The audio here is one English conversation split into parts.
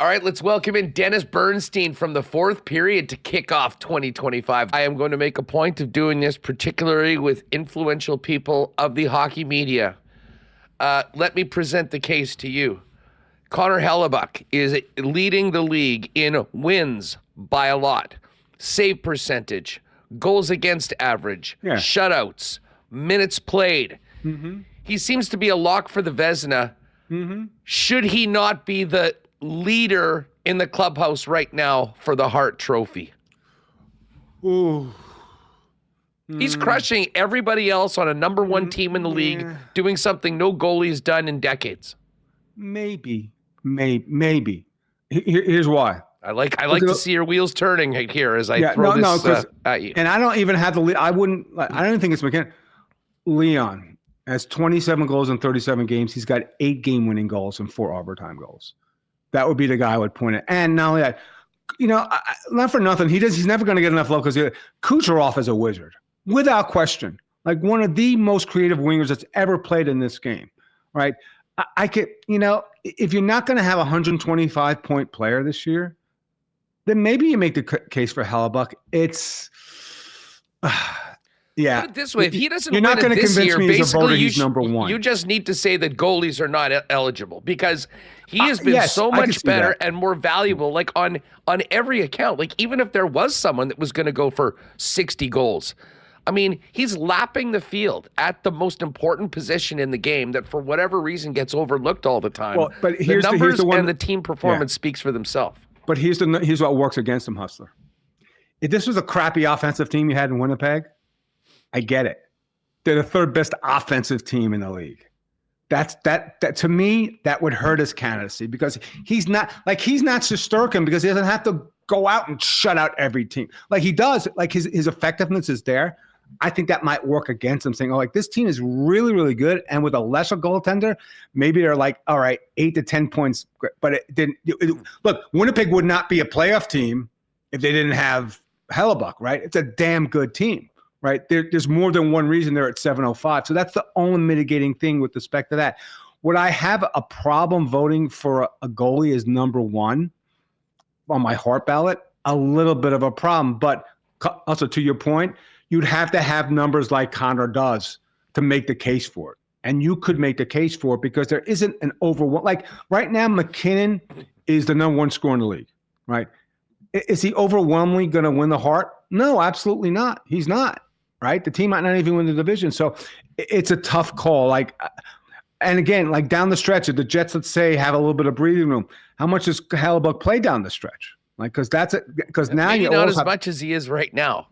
All right, let's welcome in Dennis Bernstein from the fourth period to kick off 2025. I am going to make a point of doing this, particularly with influential people of the hockey media. Let me present the case to you. Connor Hellebuyck is leading the league in wins by a lot, save percentage, goals against average, shutouts, minutes played. Mm-hmm. He seems to be a lock for the Vezina. Mm-hmm. Should he not be the leader in the clubhouse right now for the Hart Trophy? Ooh. He's crushing everybody else on a number one team in the league, doing something no goalie's done in decades. Maybe. Here's why. I like to see your wheels turning here as I throw this at you. And I don't even have the lead. I don't even think it's McKinnon. Leon has 27 goals in 37 games. He's got 8 game-winning goals and 4 overtime goals. That would be the guy I would point at. And not only that, not for nothing, he's never going to get enough love because Kucherov is a wizard, without question. Like one of the most creative wingers that's ever played in this game, right? I could, if you're not going to have a 125-point player this year, then maybe you make the case for Hellebuyck. It's, yeah. Put it this way, if he doesn't You're win not going to this convince year, me as a voter he's you number one. You just need to say that goalies are not eligible because he has been so much better and more valuable, like on every account. Like even if there was someone that was going to go for 60 goals, I mean, he's lapping the field at the most important position in the game that for whatever reason gets overlooked all the time. Well, but here's the numbers the one, and the team performance speaks for themselves. But here's what works against him, Hustler. If this was a crappy offensive team you had in Winnipeg, I get it. They're the third best offensive team in the league. That to me, that would hurt his candidacy because he's not Shesterkin because he doesn't have to go out and shut out every team. Like he does, like his effectiveness is there. I think that might work against him saying, this team is really, really good. And with a lesser goaltender, maybe they're like, all right, 8 to 10 points. But it didn't. Look, Winnipeg would not be a playoff team if they didn't have Hellebuyck, right? It's a damn good team, right? There's more than one reason they're at 705. So that's the only mitigating thing with respect to that. Would I have a problem voting for a goalie as number one on my Hart ballot? A little bit of a problem. But also to your point, you'd have to have numbers like Connor does to make the case for it. And you could make the case for it because there isn't an overwhelm. Like right now, McKinnon is the number one scorer in the league, right? Is he overwhelmingly going to win the Hart? No, absolutely not. He's not, right? The team might not even win the division. So it's a tough call. And again, like down the stretch, if the Jets, let's say, have a little bit of breathing room, how much does Hellebuyck play down the stretch? Like, because now maybe not as much as he is right now,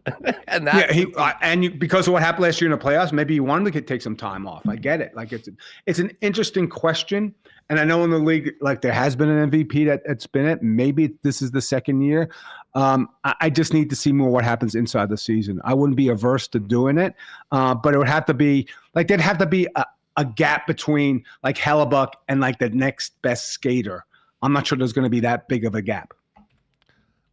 and that because of what happened last year in the playoffs, maybe you wanted to take some time off. I get it. Like it's an interesting question, and I know in the league, like there has been an MVP that's been it. Maybe this is the second year. I just need to see more what happens inside the season. I wouldn't be averse to doing it, but it would have to be like there'd have to be a gap between like Hellebuyck and like the next best skater. I'm not sure there's going to be that big of a gap.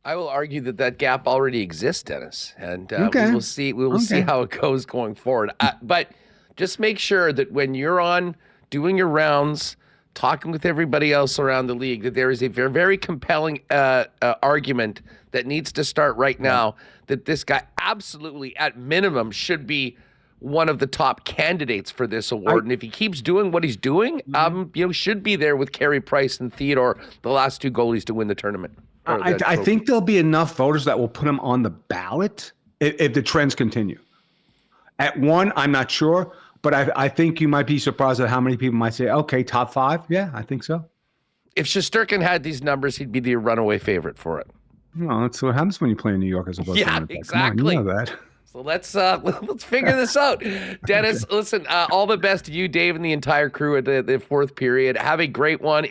I will argue that gap already exists, Dennis, and we will see. We will see how it goes going forward. But just make sure that when you're on doing your rounds, talking with everybody else around the league, that there is a very, very compelling argument that needs to start right now. That this guy absolutely, at minimum, should be one of the top candidates for this award. And if he keeps doing what he's doing, should be there with Carey Price and Theodore, the last 2 goalies to win the tournament. I think there'll be enough voters that will put him on the ballot if the trends continue. At 1, I'm not sure, but I think you might be surprised at how many people might say, okay, top 5. Yeah, I think so. If Shesterkin had these numbers, he'd be the runaway favorite for it. No, that's what happens when you play in New York as opposed to Winnipeg. Exactly. You know that. So let's figure this out. Dennis, listen, all the best to you, Dave, and the entire crew at the fourth period. Have a great one.